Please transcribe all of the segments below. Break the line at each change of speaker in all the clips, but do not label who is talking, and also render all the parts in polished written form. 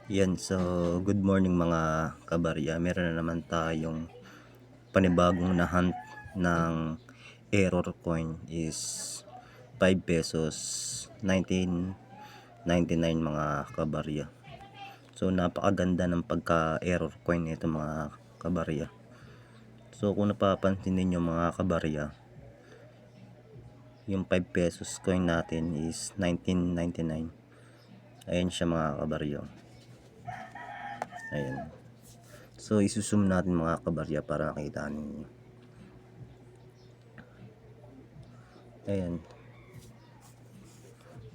Yan, so good morning mga kabarya. Meron na naman tayong panibagong na hunt ng error coin is 5 pesos 19.99 mga kabarya. So napakaganda ng pagka error coin nito mga kabarya. So kung napapansin niyo mga kabarya, yung 5 pesos coin natin is 19.99. Ayan siya mga kabarya. Ayan. So isusum natin mga kabarya para makita ninyo. Ayan.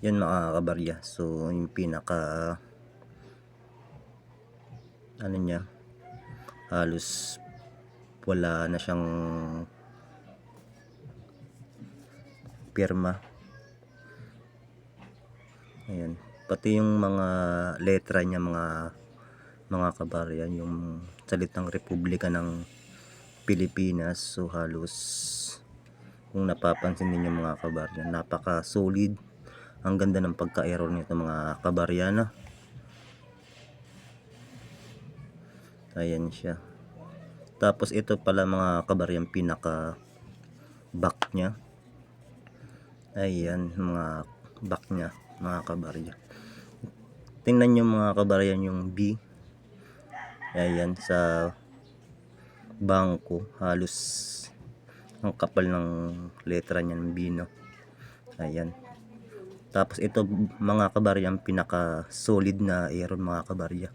Yan mga kabarya. So yung pinaka ano niya, halos wala na siyang pirma. Ayan. Pati yung mga letra niya mga kabarya, yung salitang Republika ng Pilipinas. So halos kung napapansin niyo mga kabarya, napaka solid. Ang ganda ng pagka-error nito mga kabarya na. Ayan siya. Tapos ito pala mga kabarya, yung pinaka back niya. Ayan mga back niya mga kabarya. Tingnan nyo mga kabarya yung B. Ayan sa bangko, halos ang kapal ng letra niya ng B, no? Ayan. Tapos ito mga kabarya, ang pinaka solid na error mga kabarya.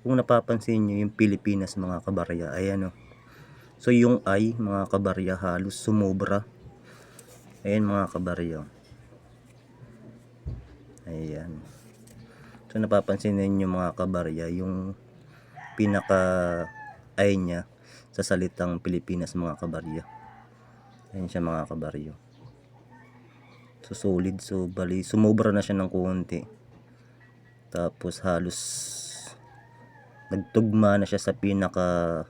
Kung napapansin nyo yung Pilipinas mga kabarya, ayan, no? So yung I mga kabarya halos sumobra. Ayan mga kabarya. Ayan. So napapansin ninyo mga kabarya, yung pinaka I niya sa salitang Pilipinas mga kabarya. Ayan siya mga kabarya. So solid, so bali sumobra na siya ng konti. Tapos halos nagtugma na siya sa pinaka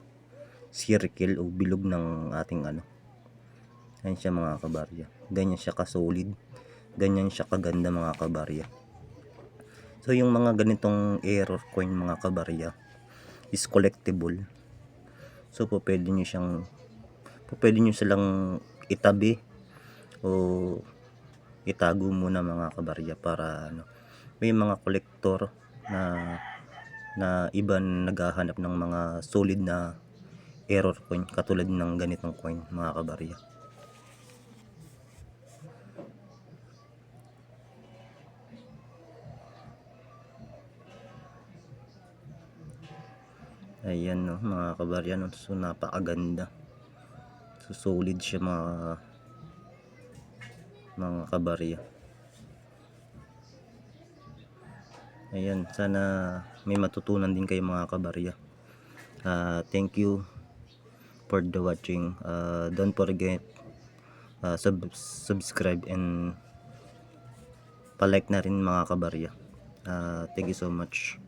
circle o bilog ng ating ano. Ayan siya mga kabarya. Ganyan siya ka-solid. Ganyan siya kaganda mga kabarya. So yung mga ganitong error coin mga kabarya is collectible. So pwede nyo silang itabi o itago muna mga kabarya para ano, may mga kolektor na iba naghahanap ng mga solid na error coin katulad ng ganitong coin mga kabarya. Ayan, no mga kabarya, no? So napakaganda, so solid siya mga kabarya. Ayan, sana may matutunan din kayo mga kabarya. Thank you for the watching. Don't forget subscribe and palike na rin mga kabarya. Thank you so much.